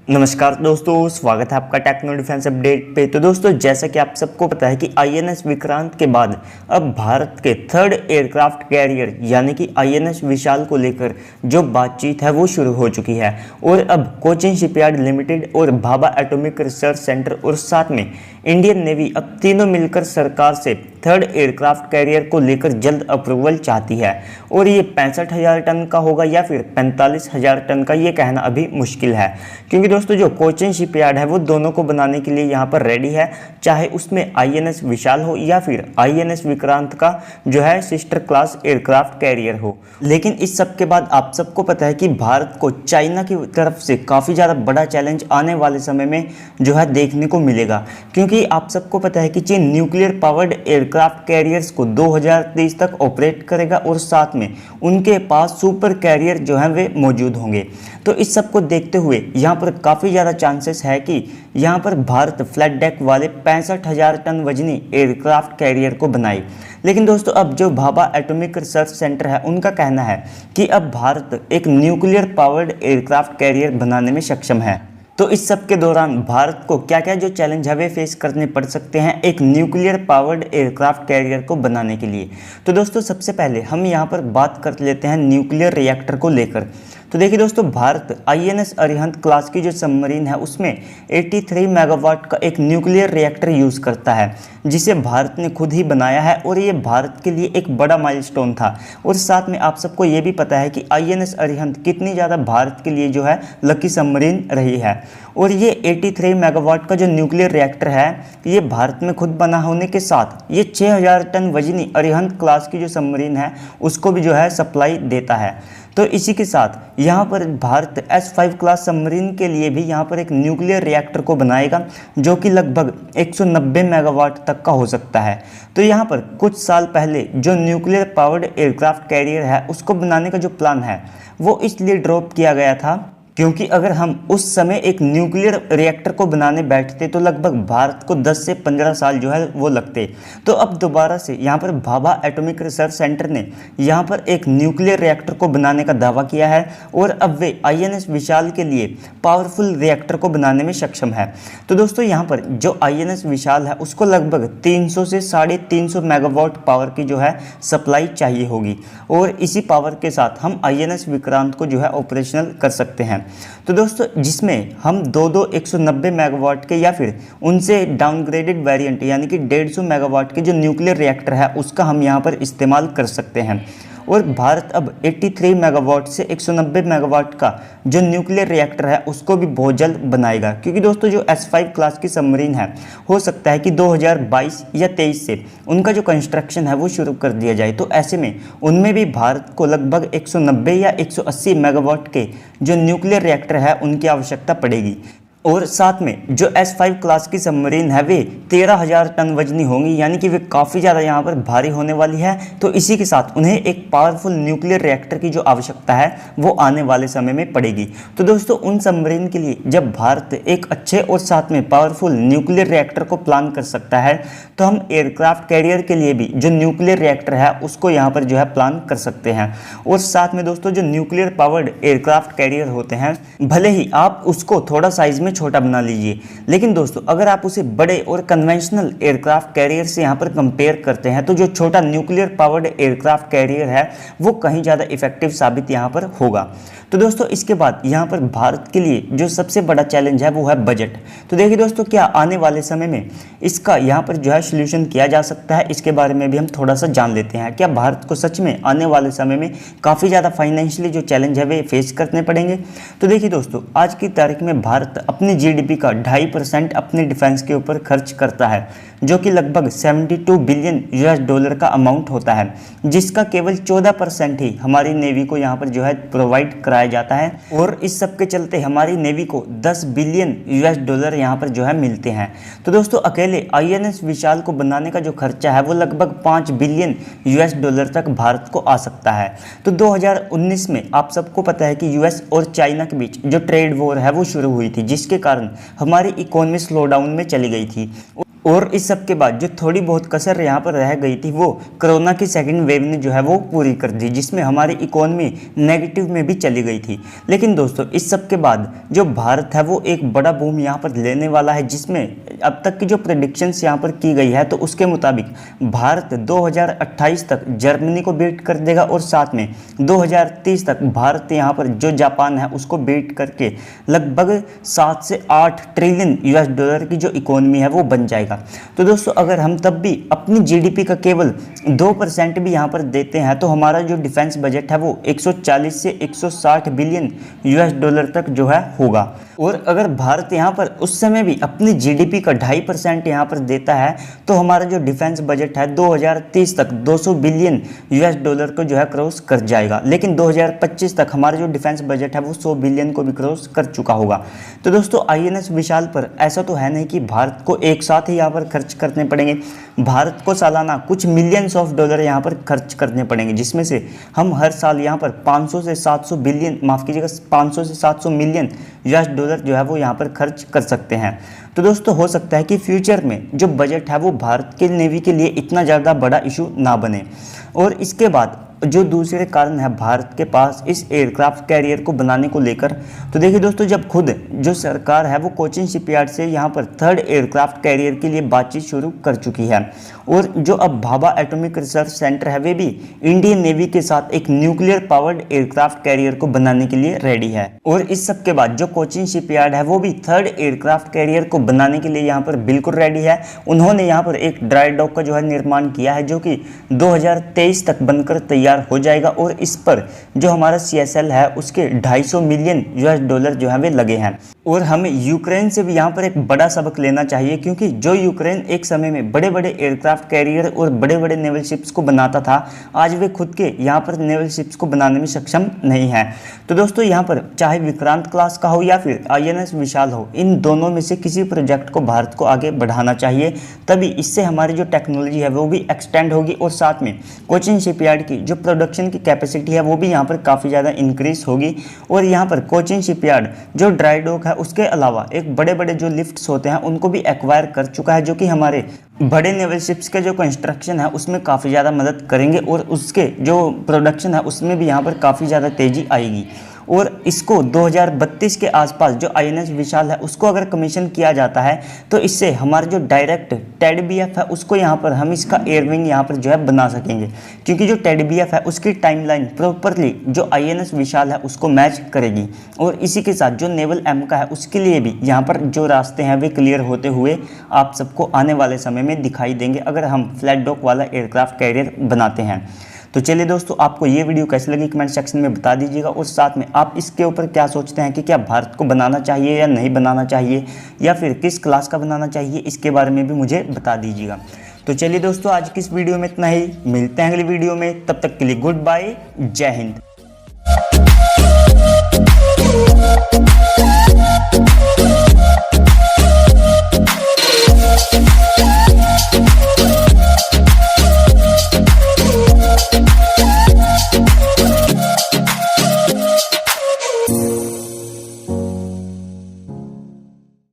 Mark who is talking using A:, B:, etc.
A: नमस्कार दोस्तों, स्वागत है आपका टेक्नो डिफेंस अपडेट पे। तो दोस्तों, जैसा कि आप सबको पता है कि आईएनएस विक्रांत के बाद अब भारत के थर्ड एयरक्राफ्ट कैरियर यानी कि आईएनएस विशाल को लेकर जो बातचीत है वो शुरू हो चुकी है। और अब कोचिन शिपयार्ड लिमिटेड और भाभा एटॉमिक रिसर्च सेंटर और साथ में इंडियन नेवी अब तीनों मिलकर सरकार से थर्ड एयरक्राफ्ट कैरियर को लेकर जल्द अप्रूवल चाहती है। और ये 65,000 टन का होगा या फिर 45,000 टन का, ये कहना अभी मुश्किल है, क्योंकि दोस्तों जो कोचिन शिपयार्ड है वो दोनों को बनाने के लिए यहाँ पर रेडी है, चाहे उसमें आईएनएस विशाल हो या फिर आईएनएस विक्रांत का जो है सिस्टर क्लास एयरक्राफ्ट कैरियर हो। लेकिन इस सब के बाद आप सबको पता है कि भारत को चाइना की तरफ से काफ़ी ज़्यादा बड़ा चैलेंज आने वाले समय में जो है देखने को मिलेगा, क्योंकि आप सबको पता है कि चीन न्यूक्लियर पावर्ड एयरक्राफ्ट कैरियर्स को 2023 तक ऑपरेट करेगा और साथ में उनके पास सुपर कैरियर जो है वे मौजूद होंगे। तो इस सब को देखते हुए यहाँ पर काफ़ी ज़्यादा चांसेस है कि यहाँ पर भारत फ्लैट डेक वाले 65,000 टन वजनी एयरक्राफ्ट कैरियर को बनाए। लेकिन दोस्तों, अब जो भाभा एटॉमिक रिसर्च सेंटर है उनका कहना है कि अब भारत एक न्यूक्लियर पावर्ड एयरक्राफ्ट कैरियर बनाने में सक्षम है। तो इस सब के दौरान भारत को क्या क्या जो चैलेंज है वे फेस करने पड़ सकते हैं एक न्यूक्लियर पावर्ड एयरक्राफ्ट कैरियर को बनाने के लिए। तो दोस्तों, सबसे पहले हम यहाँ पर बात कर लेते हैं न्यूक्लियर रिएक्टर को लेकर। तो देखिए दोस्तों, भारत आईएनएस अरिहंत क्लास की जो सबमरीन है उसमें 83 मेगावाट का एक न्यूक्लियर रिएक्टर यूज़ करता है, जिसे भारत ने खुद ही बनाया है। और ये भारत के लिए एक बड़ा माइलस्टोन था। और साथ में आप सबको ये भी पता है कि आईएनएस अरिहंत कितनी ज़्यादा भारत के लिए जो है लकी सबमरीन रही है। और ये 83 मेगावाट का जो न्यूक्लियर रिएक्टर है ये भारत में खुद बना होने के साथ ये 6,000 टन वजनी अरिहंत क्लास की जो सबमरीन है उसको भी जो है सप्लाई देता है। तो इसी के साथ यहाँ पर भारत S5 क्लास सबमरीन के लिए भी यहाँ पर एक न्यूक्लियर रिएक्टर को बनाएगा, जो कि लगभग 190 मेगावाट तक का हो सकता है। तो यहाँ पर कुछ साल पहले जो न्यूक्लियर पावर्ड एयरक्राफ्ट कैरियर है उसको बनाने का जो प्लान है वो इसलिए ड्रॉप किया गया था क्योंकि अगर हम उस समय एक न्यूक्लियर रिएक्टर को बनाने बैठते तो लगभग भारत को 10 से 15 साल जो है वो लगते। तो अब दोबारा से यहाँ पर भाभा एटॉमिक रिसर्च सेंटर ने यहाँ पर एक न्यूक्लियर रिएक्टर को बनाने का दावा किया है और अब वे आईएनएस विशाल के लिए पावरफुल रिएक्टर को बनाने में सक्षम है। तो दोस्तों, यहाँ पर जो आईएनएस विशाल है उसको लगभग 300 से 350 मेगावाट पावर की जो है सप्लाई चाहिए होगी और इसी पावर के साथ हम आईएनएस विक्रांत को जो है ऑपरेशनल कर सकते हैं। तो दोस्तों, जिसमें हम 190 मेगावाट के या फिर उनसे डाउनग्रेडेड वेरिएंट यानी कि 150 मेगावाट के जो न्यूक्लियर रिएक्टर है उसका हम यहाँ पर इस्तेमाल कर सकते हैं। और भारत अब 83 मेगावाट से 190 मेगावाट का जो न्यूक्लियर रिएक्टर है उसको भी बहुत जल्द बनाएगा, क्योंकि दोस्तों जो S5 क्लास की सबमरीन है हो सकता है कि 2022 या 23 से उनका जो कंस्ट्रक्शन है वो शुरू कर दिया जाए। तो ऐसे में उनमें भी भारत को लगभग 190 या 180 मेगावाट के जो न्यूक्लियर रिएक्टर है उनकी आवश्यकता पड़ेगी। और साथ में जो S5 क्लास की सबमरीन है वे 13,000 टन वजनी होंगी, यानी कि वे काफ़ी ज़्यादा यहाँ पर भारी होने वाली है। तो इसी के साथ उन्हें एक पावरफुल न्यूक्लियर रिएक्टर की जो आवश्यकता है वो आने वाले समय में पड़ेगी। तो दोस्तों, उन सबमरीन के लिए जब भारत एक अच्छे और साथ में पावरफुल न्यूक्लियर रिएक्टर को प्लान कर सकता है तो हम एयरक्राफ्ट कैरियर के लिए भी जो न्यूक्लियर रिएक्टर है उसको यहाँ पर जो है प्लान कर सकते हैं। और साथ में दोस्तों, जो न्यूक्लियर पावर्ड एयरक्राफ्ट कैरियर होते हैं भले ही आप उसको थोड़ा साइज में छोटा बना लीजिए, लेकिन दोस्तों अगर आप उसे बड़े और कन्वेंशनल एयरक्राफ्ट कैरियर से यहाँ पर कंपेयर करते हैं तो जो छोटा न्यूक्लियर पावर्ड एयरक्राफ्ट कैरियर है वो कहीं ज़्यादा इफेक्टिव साबित यहाँ पर होगा। तो दोस्तों, इसके बाद यहाँ पर भारत के लिए जो सबसे बड़ा चैलेंज है वो है बजट। तो देखिए दोस्तों, क्या आने वाले समय में इसका यहाँ पर जो है सोल्यूशन किया जा सकता है, इसके बारे में भी हम थोड़ा सा जान लेते हैं। क्या भारत को सच में आने वाले समय में काफ़ी ज़्यादा फाइनेंशियली जो चैलेंज है वे फेस करने पड़ेंगे? तो देखिए दोस्तों, आज की तारीख में भारत अपनी जीडीपी का 2.5% अपने डिफेंस के ऊपर खर्च करता है, जो कि लगभग 72 बिलियन यूएस डॉलर का अमाउंट होता है, जिसका केवल 14% ही हमारी नेवी को यहाँ पर जो है प्रोवाइड कराया जाता है। और इस सब के चलते हमारी नेवी को 10 बिलियन यूएस डॉलर यहाँ पर जो है मिलते हैं। तो दोस्तों, अकेले आईएनएस विशाल को बनाने का जो खर्चा है वो लगभग 5 बिलियन यूएस डॉलर तक भारत को आ सकता है। तो 2019 में आप सबको पता है कि यूएस और चाइना के बीच जो ट्रेड वॉर है वो शुरू हुई थी, जिसके कारण हमारी इकोनॉमी स्लो डाउन में चली गई थी। और इस सब के बाद जो थोड़ी बहुत कसर यहाँ पर रह गई थी वो कोरोना की सेकंड वेव ने जो है वो पूरी कर दी, जिसमें हमारी इकोनॉमी नेगेटिव में भी चली गई थी। लेकिन दोस्तों इस सब के बाद जो भारत है वो एक बड़ा बूम यहाँ पर लेने वाला है, जिसमें अब तक की जो प्रेडिक्शंस यहाँ पर की गई है तो उसके मुताबिक भारत 2028 तक जर्मनी को बीट कर देगा और साथ में 2030 तक भारत यहाँ पर जो जापान है उसको बीट करके लगभग 7 से 8 ट्रिलियन यूएस डॉलर की जो इकोनॉमी है वो बन जाएगा। तो दोस्तों अगर हम तब भी अपनी जीडीपी का केवल 2% भी यहाँ पर देते हैं तो हमारा जो डिफेंस बजट है वो 140 से 160 बिलियन यूएस डॉलर तक जो है होगा। और अगर भारत यहाँ पर उस समय भी अपनी जीडीपी का 2.5% यहाँ पर देता है तो हमारा जो डिफेंस बजट है 2030 तक 200 बिलियन यूएस डॉलर को जो है क्रॉस कर जाएगा। लेकिन 2025 तक हमारा जो डिफेंस बजट है वो 100 बिलियन को भी क्रॉस कर चुका होगा। तो दोस्तों आईएनएस विशाल पर ऐसा तो है नहीं कि भारत को एक साथ ही यहाँ पर खर्च करने पड़ेंगे। भारत को सालाना कुछ मिलियंस ऑफ डॉलर यहाँ पर खर्च करने पड़ेंगे, जिसमें से हम हर साल यहाँ पर 500 से 700 बिलियन, माफ़ कीजिएगा 500 से 700 मिलियन यूएस डॉलर जो है वो यहाँ पर खर्च कर सकते हैं। तो दोस्तों हो सकता है कि फ्यूचर में जो बजट है वो भारत के नेवी के लिए इतना ज़्यादा बड़ा इशू ना बने। और इसके बाद जो दूसरे कारण है भारत के पास इस एयरक्राफ्ट कैरियर को बनाने को लेकर, तो देखिए दोस्तों जब खुद जो सरकार है वो कोचिन शिपयार्ड से यहाँ पर थर्ड एयरक्राफ्ट कैरियर के लिए बातचीत शुरू कर चुकी है और जो अब भाभा एटॉमिक रिसर्च सेंटर है वे भी इंडियन नेवी के साथ एक न्यूक्लियर पावर्ड एयरक्राफ्ट कैरियर को बनाने के लिए रेडी है। और इस सब के बाद जो कोचिन शिपयार्ड है वो भी थर्ड एयरक्राफ्ट कैरियर को बनाने के लिए यहाँ पर बिल्कुल रेडी है। उन्होंने यहाँ पर एक ड्राई डॉक का जो है निर्माण किया है जो कि 2023 तक बनकर तैयार हो जाएगा और इस पर जो हमारा CSL है उसके 250 मिलियन यूएस डॉलर जो है वे लगे हैं। और हमें यूक्रेन से भी यहाँ पर एक बड़ा सबक लेना चाहिए, क्योंकि जो यूक्रेन एक समय में बड़े बड़े एयरक्राफ्ट कैरियर और बड़े बड़े नेवल शिप्स को बनाता था, आज वे खुद के यहाँ पर नेवल शिप्स को बनाने में सक्षम नहीं है। तो दोस्तों यहाँ पर चाहे विक्रांत क्लास का हो या फिर INS विशाल हो, इन दोनों में से किसी प्रोजेक्ट को भारत को आगे बढ़ाना चाहिए, तभी इससे हमारी जो टेक्नोलॉजी है वो भी एक्सटेंड होगी और साथ में कोचिन शिपयार्ड की जो प्रोडक्शन की कैपेसिटी है वो भी यहाँ पर काफ़ी ज़्यादा इंक्रीज होगी। और यहाँ पर कोचिन शिपयार्ड जो ड्राई डॉक है उसके अलावा एक बड़े बड़े जो लिफ्ट्स होते हैं उनको भी एक्वायर कर चुका है, जो कि हमारे बड़े नेवल शिप्स के जो कंस्ट्रक्शन है उसमें काफ़ी ज़्यादा मदद करेंगे और उसके जो प्रोडक्शन है उसमें भी यहाँ पर काफ़ी ज़्यादा तेज़ी आएगी। और इसको 2032 के आसपास जो INS विशाल है उसको अगर कमीशन किया जाता है तो इससे हमारा जो डायरेक्ट TEDBF है उसको यहाँ पर हम इसका एयरविंग यहाँ पर जो है बना सकेंगे, क्योंकि जो TEDBF है उसकी टाइमलाइन प्रॉपरली जो INS विशाल है उसको मैच करेगी। और इसी के साथ जो नेवल M का है उसके लिए भी यहाँ पर जो रास्ते हैं वे क्लियर होते हुए आप सबको आने वाले समय में दिखाई देंगे अगर हम फ्लैट डॉक वाला एयरक्राफ्ट कैरियर बनाते हैं। तो चलिए दोस्तों आपको ये वीडियो कैसी लगी कमेंट सेक्शन में बता दीजिएगा और साथ में आप इसके ऊपर क्या सोचते हैं कि क्या भारत को बनाना चाहिए या नहीं बनाना चाहिए या फिर किस क्लास का बनाना चाहिए, इसके बारे में भी मुझे बता दीजिएगा। तो चलिए दोस्तों आज की इस वीडियो में इतना ही, मिलते हैं अगली वीडियो में, तब तक के लिए गुड बाय, जय हिंद।